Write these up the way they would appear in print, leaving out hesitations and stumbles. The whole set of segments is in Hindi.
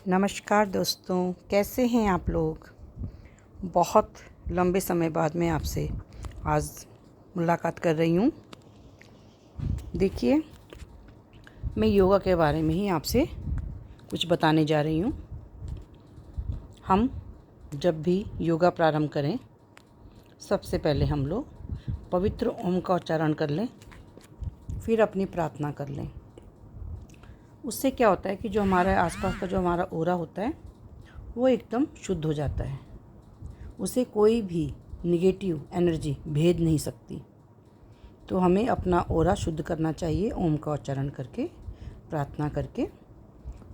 नमस्कार दोस्तों, कैसे हैं आप लोग। बहुत लंबे समय बाद मैं आपसे आज मुलाकात कर रही हूँ। देखिए, मैं योगा के बारे में ही आपसे कुछ बताने जा रही हूँ। हम जब भी योगा प्रारंभ करें, सबसे पहले हम लोग पवित्र ओम का उच्चारण कर लें, फिर अपनी प्रार्थना कर लें। उससे क्या होता है कि जो हमारे आसपास का जो हमारा ऑरा होता है वो एकदम शुद्ध हो जाता है। उसे कोई भी निगेटिव एनर्जी भेद नहीं सकती। तो हमें अपना ऑरा शुद्ध करना चाहिए ओम का उच्चारण करके, प्रार्थना करके।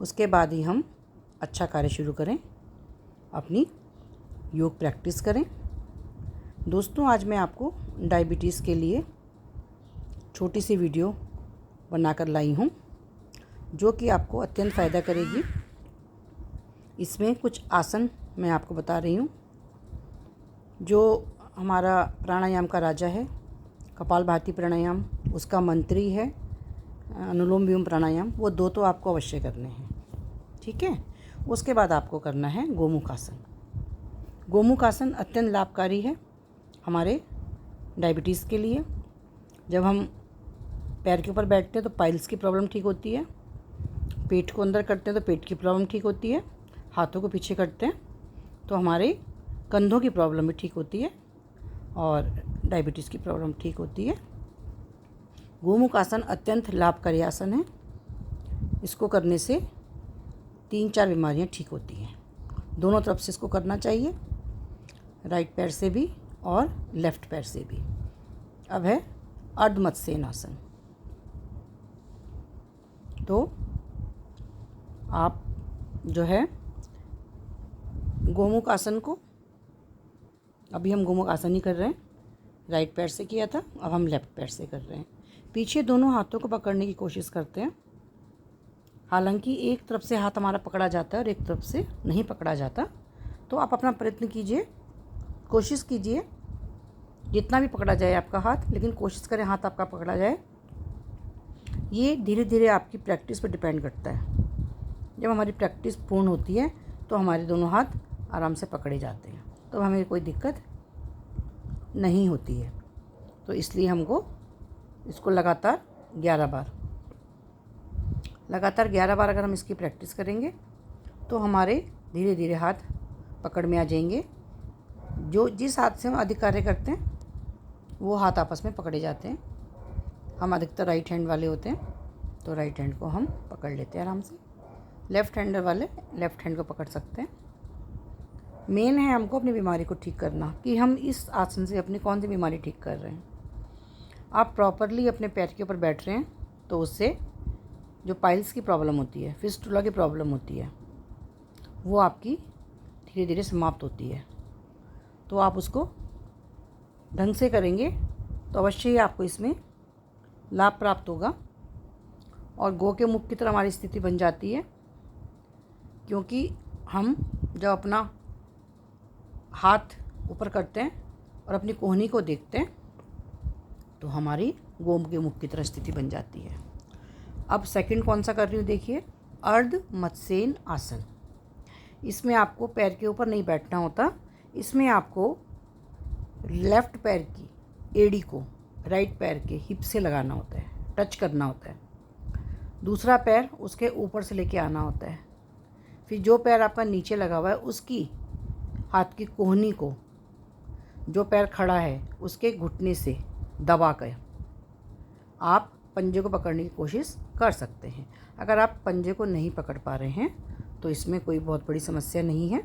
उसके बाद ही हम अच्छा कार्य शुरू करें, अपनी योग प्रैक्टिस करें। दोस्तों, आज मैं आपको डायबिटीज़ के लिए छोटी सी वीडियो बनाकर लाई हूँ, जो कि आपको अत्यंत फ़ायदा करेगी। इसमें कुछ आसन मैं आपको बता रही हूँ। जो हमारा प्राणायाम का राजा है, कपालभाति प्राणायाम, उसका मंत्री है अनुलोम विलोम प्राणायाम। वो दो तो आपको अवश्य करने हैं, ठीक है। उसके बाद आपको करना है गोमुख आसन। गोमुख आसन अत्यंत लाभकारी है हमारे डायबिटीज़ के लिए। जब हम पैर के ऊपर बैठते हैं तो पाइल्स की प्रॉब्लम ठीक होती है, पेट को अंदर करते हैं तो पेट की प्रॉब्लम ठीक होती है, हाथों को पीछे करते हैं तो हमारे कंधों की प्रॉब्लम भी ठीक होती है और डायबिटीज़ की प्रॉब्लम ठीक होती है। गोमुख आसन अत्यंत लाभकारी आसन है। इसको करने से 3-4 बीमारियां ठीक होती हैं। दोनों तरफ से इसको करना चाहिए, राइट पैर से भी और लेफ़्ट पैर से भी। अब है अर्ध मत्स्येन आसन। तो आप जो है गोमुख आसन को, अभी हम गोमुख आसन ही कर रहे हैं, राइट पैर से किया था, अब हम लेफ़्ट पैर से कर रहे हैं। पीछे दोनों हाथों को पकड़ने की कोशिश करते हैं। हालांकि एक तरफ से हाथ हमारा पकड़ा जाता है और एक तरफ से नहीं पकड़ा जाता। तो आप अपना प्रयत्न कीजिए, कोशिश कीजिए जितना भी पकड़ा जाए आपका हाथ, लेकिन कोशिश करें हाथ आपका पकड़ा जाए। ये धीरे धीरे आपकी प्रैक्टिस पर डिपेंड करता है। जब हमारी प्रैक्टिस पूर्ण होती है तो हमारे दोनों हाथ आराम से पकड़े जाते हैं, तो हमें कोई दिक्कत नहीं होती है। तो इसलिए हमको इसको लगातार 11 बार अगर हम इसकी प्रैक्टिस करेंगे तो हमारे धीरे धीरे हाथ पकड़ में आ जाएंगे। जो जिस हाथ से हम अधिक कार्य करते हैं वो हाथ आपस में पकड़े जाते हैं। हम अधिकतर राइट हैंड वाले होते हैं तो राइट हैंड को हम पकड़ लेते हैं आराम से। लेफ़्ट हैंडर वाले लेफ़्ट हैंड को पकड़ सकते हैं। मेन है हमको अपनी बीमारी को ठीक करना, कि हम इस आसन से अपनी कौन सी बीमारी ठीक कर रहे हैं। आप प्रॉपरली अपने पैर के ऊपर बैठ रहे हैं तो उससे जो पाइल्स की प्रॉब्लम होती है, फिस्टुला की प्रॉब्लम होती है, वो आपकी धीरे धीरे समाप्त होती है। तो आप उसको ढंग से करेंगे तो अवश्य ही आपको इसमें लाभ प्राप्त होगा और गौ के मुख की तरह हमारी स्थिति बन जाती है। क्योंकि हम जब अपना हाथ ऊपर करते हैं और अपनी कोहनी को देखते हैं तो हमारी गौ के मुख की तरह स्थिति बन जाती है। अब सेकंड कौन सा कर रही हूँ, देखिए, अर्ध मत्स्येन आसन। इसमें आपको पैर के ऊपर नहीं बैठना होता। इसमें आपको लेफ़्ट पैर की एड़ी को राइट पैर के हिप से लगाना होता है, टच करना होता है। दूसरा पैर उसके ऊपर से लेके आना होता है। फिर जो पैर आपका नीचे लगा हुआ है उसकी हाथ की कोहनी को, जो पैर खड़ा है उसके घुटने से दबा कर आप पंजे को पकड़ने की कोशिश कर सकते हैं। अगर आप पंजे को नहीं पकड़ पा रहे हैं तो इसमें कोई बहुत बड़ी समस्या नहीं है।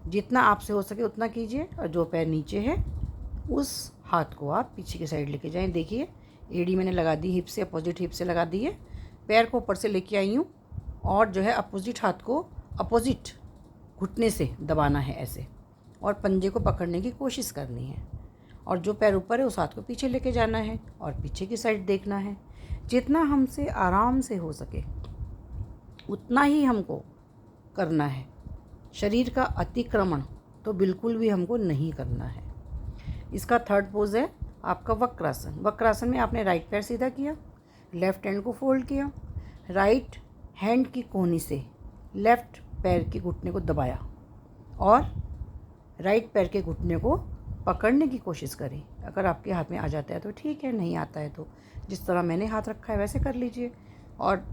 जितना आपसे हो सके उतना कीजिए और जो पैर नीचे है उस हाथ को आप पीछे की साइड लेके जाएं। देखिए, एड़ी मैंने लगा दी, हिप से अपोजिट हिप से लगा दी है। पैर को ऊपर से लेके आई हूँ और जो है अपोजिट हाथ को अपोजिट घुटने से दबाना है ऐसे, और पंजे को पकड़ने की कोशिश करनी है। और जो पैर ऊपर है उस हाथ को पीछे लेके जाना है और पीछे की साइड देखना है। जितना हमसे आराम से हो सके उतना ही हमको करना है। शरीर का अतिक्रमण तो बिल्कुल भी हमको नहीं करना है। इसका थर्ड पोज है आपका वक्रासन। वक्रासन में आपने राइट पैर सीधा किया, लेफ़्ट हैंड को फोल्ड किया, राइट हैंड की कोहनी से लेफ़्ट पैर के घुटने को दबाया और राइट पैर के घुटने को पकड़ने की कोशिश करें। अगर आपके हाथ में आ जाता है तो ठीक है, नहीं आता है तो जिस तरह मैंने हाथ रखा है वैसे कर लीजिए और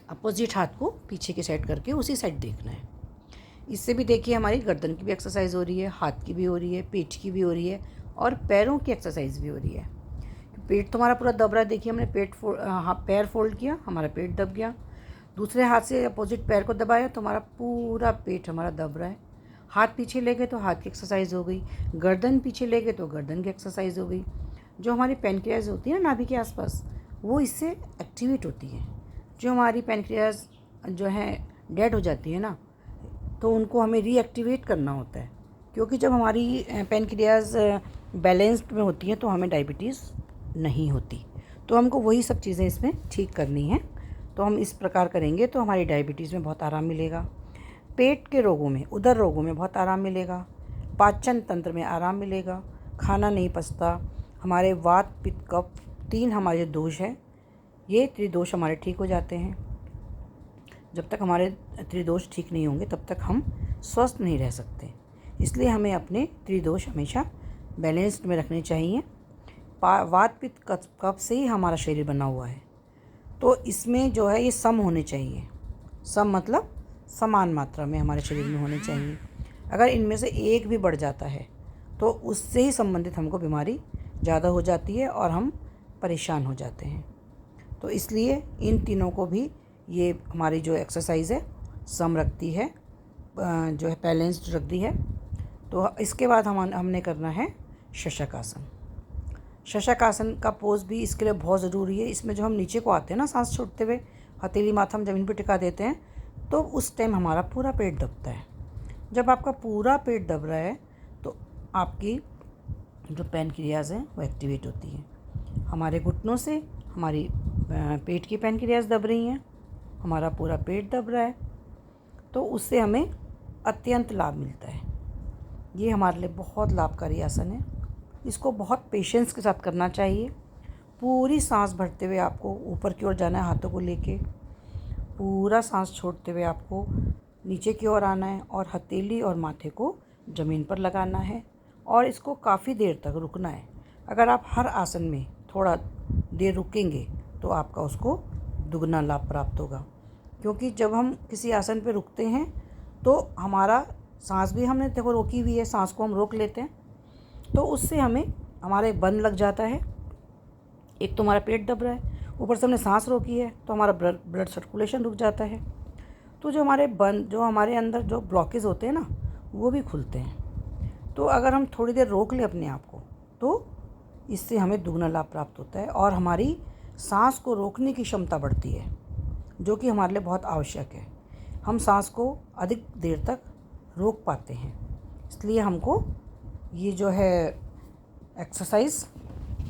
अपोजिट हाथ को पीछे की साइड करके उसी साइड देखना है। इससे भी देखिए हमारी गर्दन की भी एक्सरसाइज हो रही है, हाथ की भी हो रही है, पीठ की भी हो रही है और पैरों की एक्सरसाइज भी हो रही है। पेट तो हमारा पूरा दब रहा है, देखिए हमने पैर फोल्ड किया, हमारा पेट दब गया। दूसरे हाथ से अपोजिट पैर को दबाया तो हमारा पूरा पेट हमारा दब रहा है। हाथ पीछे ले गए तो हाथ की एक्सरसाइज हो गई, गर्दन पीछे ले गए तो गर्दन की एक्सरसाइज हो गई। जो हमारी पैनक्रियाज होती है ना नाभि के आसपास, वो इससे एक्टिवेट होती है। जो हमारी पैनक्रियाज जो है डेड हो जाती है ना, तो उनको हमें रीएक्टिवेट करना होता है, क्योंकि जब हमारी पैनक्रियाज बैलेंस्ड में होती है तो हमें डायबिटीज़ नहीं होती। तो हमको वही सब चीज़ें इसमें ठीक करनी हैं। तो हम इस प्रकार करेंगे तो हमारी डायबिटीज़ में बहुत आराम मिलेगा, पेट के रोगों में, उदर रोगों में बहुत आराम मिलेगा, पाचन तंत्र में आराम मिलेगा, खाना नहीं पचता, हमारे वात पित्त कफ 3 हमारे दोष हैं, ये त्रिदोष हमारे ठीक हो जाते हैं। जब तक हमारे त्रिदोष ठीक नहीं होंगे तब तक हम स्वस्थ नहीं रह सकते। इसलिए हमें अपने त्रिदोष हमेशा बैलेंस्ड में रखने चाहिए। वात पित्त कफ से ही हमारा शरीर बना हुआ है, तो इसमें जो है ये सम होने चाहिए। सम मतलब समान मात्रा में हमारे शरीर में होने चाहिए। अगर इनमें से एक भी बढ़ जाता है तो उससे ही संबंधित हमको बीमारी ज़्यादा हो जाती है और हम परेशान हो जाते हैं। तो इसलिए इन तीनों को भी ये हमारी जो एक्सरसाइज है सम रखती है, जो है बैलेंस्ड रखती है। तो इसके बाद हमने करना है शशक आसन। शशक आसन का पोज भी इसके लिए बहुत ज़रूरी है। इसमें जो हम नीचे को आते हैं ना सांस छोड़ते हुए, हथेली माथा हम ज़मीन पर टिका देते हैं, तो उस टाइम हमारा पूरा पेट दबता है। जब आपका पूरा पेट दब रहा है तो आपकी जो पैनक्रियाज हैं वो एक्टिवेट होती हैं। हमारे घुटनों से हमारी पेट की पैनक्रियाज दब रही हैं, हमारा पूरा पेट दब रहा है, तो उससे हमें अत्यंत लाभ मिलता है। ये हमारे लिए बहुत लाभकारी आसन है। इसको बहुत पेशेंस के साथ करना चाहिए। पूरी सांस भरते हुए आपको ऊपर की ओर जाना है, हाथों को लेके पूरा सांस छोड़ते हुए आपको नीचे की ओर आना है और हथेली और माथे को ज़मीन पर लगाना है और इसको काफ़ी देर तक रुकना है। अगर आप हर आसन में थोड़ा देर रुकेंगे तो आपका उसको दुगना लाभ प्राप्त होगा, क्योंकि जब हम किसी आसन पे रुकते हैं तो हमारा सांस भी हमने देखो रोकी हुई है, सांस को हम रोक लेते हैं तो उससे हमें हमारा एक बंद लग जाता है। एक तो हमारा पेट दब रहा है, ऊपर से हमने सांस रोकी है तो हमारा ब्लड सर्कुलेशन रुक जाता है। तो जो हमारे अंदर जो ब्लॉकेज होते हैं ना वो भी खुलते हैं। तो अगर हम थोड़ी देर रोक लें अपने आप को तो इससे हमें दुगना लाभ प्राप्त होता है और हमारी सांस को रोकने की क्षमता बढ़ती है, जो कि हमारे लिए बहुत आवश्यक है। हम सांस को अधिक देर तक रोक पाते हैं। इसलिए हमको ये जो है एक्सरसाइज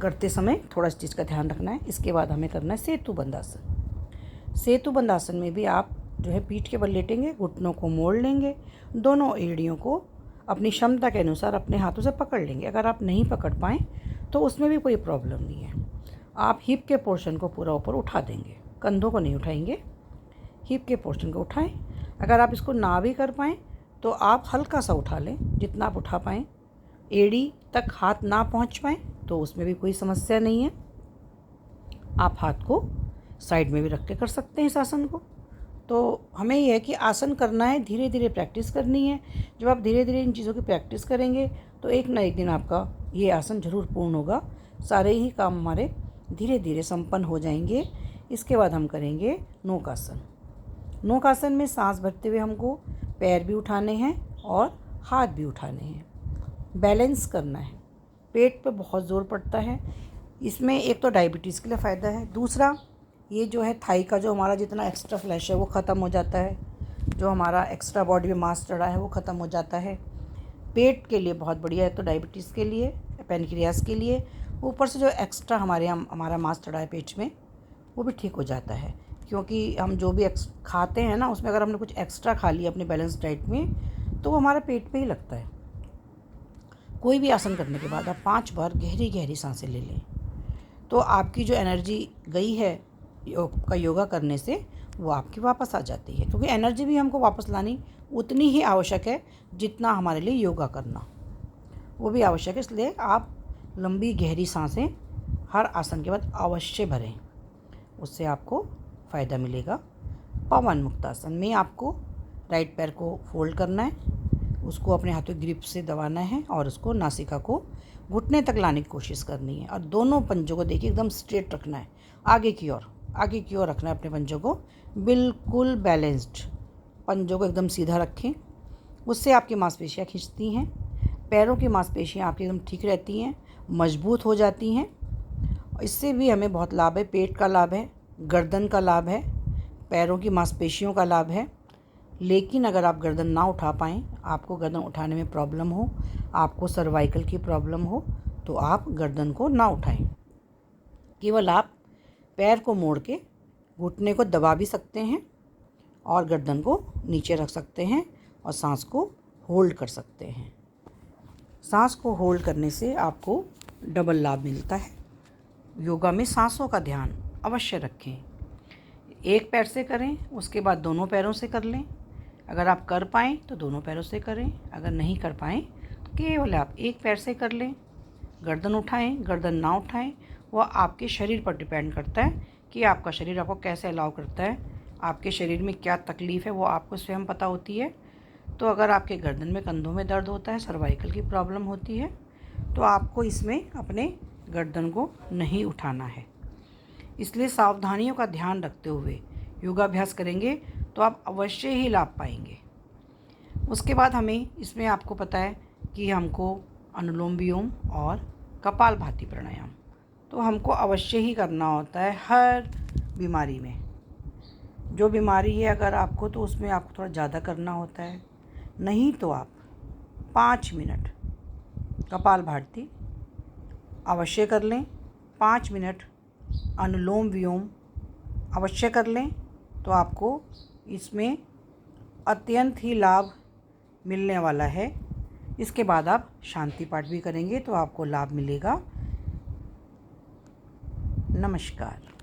करते समय थोड़ा इस चीज़ का ध्यान रखना है। इसके बाद हमें करना है सेतुबंध आसन। सेतुबंध आसन में भी आप जो है पीठ के बल लेटेंगे, घुटनों को मोड़ लेंगे, दोनों एड़ियों को अपनी क्षमता के अनुसार अपने हाथों से पकड़ लेंगे। अगर आप नहीं पकड़ पाएँ तो उसमें भी कोई प्रॉब्लम नहीं है। आप हिप के पोर्शन को पूरा ऊपर उठा देंगे, कंधों को नहीं उठाएंगे, हिप के पोर्शन को उठाएं। अगर आप इसको ना भी कर पाएँ तो आप हल्का सा उठा लें, जितना आप उठा पाएँ। एड़ी तक हाथ ना पहुंच पाएँ तो उसमें भी कोई समस्या नहीं है। आप हाथ को साइड में भी रख के कर सकते हैं इस आसन को। तो हमें यह है कि आसन करना है, धीरे धीरे प्रैक्टिस करनी है। जब आप धीरे धीरे इन चीज़ों की प्रैक्टिस करेंगे तो एक ना एक दिन आपका ये आसन जरूर पूर्ण होगा। सारे ही काम हमारे धीरे धीरे संपन्न हो जाएंगे। इसके बाद हम करेंगे नौक आसन। नौक आसन में सांस भरते हुए हमको पैर भी उठाने हैं और हाथ भी उठाने हैं। बैलेंस करना है। पेट पे बहुत ज़ोर पड़ता है। इसमें एक तो डायबिटीज़ के लिए फ़ायदा है, दूसरा ये जो है थाई का जो हमारा जितना एक्स्ट्रा फ्लैश है वो ख़त्म हो जाता है, जो हमारा एक्स्ट्रा बॉडी में मांस चढ़ा है वो ख़त्म हो जाता है। पेट के लिए बहुत बढ़िया है, तो डायबिटीज़ के लिए, पैनक्रियास के लिए, ऊपर से जो एक्स्ट्रा हमारा मांस चढ़ा है पेट में वो भी ठीक हो जाता है। क्योंकि हम जो भी खाते हैं ना उसमें अगर हमने कुछ एक्स्ट्रा खा लिया अपनी बैलेंस डाइट में तो वो हमारे पेट पे ही लगता है। कोई भी आसन करने के बाद आप 5 बार गहरी गहरी सांसें ले लें तो आपकी जो एनर्जी गई है का योगा करने से वो आपकी वापस आ जाती है, क्योंकि एनर्जी भी हमको वापस लानी उतनी ही आवश्यक है जितना हमारे लिए योगा करना वो भी आवश्यक है। इसलिए आप लंबी गहरी सांसें हर आसन के बाद अवश्य भरें, उससे आपको फ़ायदा मिलेगा। पवन मुक्तासन में आपको राइट पैर को फोल्ड करना है, उसको अपने हाथों ग्रिप से दबाना है और उसको नासिका को घुटने तक लाने की कोशिश करनी है और दोनों पंजों को देखिए एकदम स्ट्रेट रखना है, आगे की ओर रखना है अपने पंजों को, बिल्कुल बैलेंस्ड। पंजों को एकदम सीधा रखें, उससे आपकी मांसपेशियाँ खिंचती हैं, पैरों की मांसपेशियाँ आपकी एकदम ठीक रहती हैं, मजबूत हो जाती हैं। इससे भी हमें बहुत लाभ है, पेट का लाभ है, गर्दन का लाभ है, पैरों की मांसपेशियों का लाभ है। लेकिन अगर आप गर्दन ना उठा पाएँ, आपको गर्दन उठाने में प्रॉब्लम हो, आपको सर्वाइकल की प्रॉब्लम हो, तो आप गर्दन को ना उठाएं। केवल आप पैर को मोड़ के घुटने को दबा भी सकते हैं और गर्दन को नीचे रख सकते हैं और सांस को होल्ड कर सकते हैं। सांस को होल्ड करने से आपको डबल लाभ मिलता है। योगा में सांसों का ध्यान अवश्य रखें। एक पैर से करें, उसके बाद दोनों पैरों से कर लें। अगर आप कर पाएँ तो दोनों पैरों से करें, अगर नहीं कर पाएँ तो केवल आप एक पैर से कर लें। गर्दन उठाएं, गर्दन ना उठाएं, वह आपके शरीर पर डिपेंड करता है कि आपका शरीर आपको कैसे अलाउ करता है, आपके शरीर में क्या तकलीफ़ है वो आपको स्वयं पता होती है। तो अगर आपके गर्दन में, कंधों में दर्द होता है, सर्वाइकल की प्रॉब्लम होती है, तो आपको इसमें अपने गर्दन को नहीं उठाना है। इसलिए सावधानियों का ध्यान रखते हुए योगाभ्यास करेंगे तो आप अवश्य ही लाभ पाएंगे। उसके बाद हमें इसमें आपको पता है कि हमको अनुलोम विलोम और कपालभाति प्राणायाम तो हमको अवश्य ही करना होता है हर बीमारी में। जो बीमारी है अगर आपको, तो उसमें आपको थोड़ा ज़्यादा करना होता है, नहीं तो आप 5 मिनट कपालभाति अवश्य कर लें, 5 मिनट अनुलोम विलोम अवश्य कर लें, तो आपको इसमें अत्यंत ही लाभ मिलने वाला है। इसके बाद आप शांति पाठ भी करेंगे तो आपको लाभ मिलेगा। नमस्कार।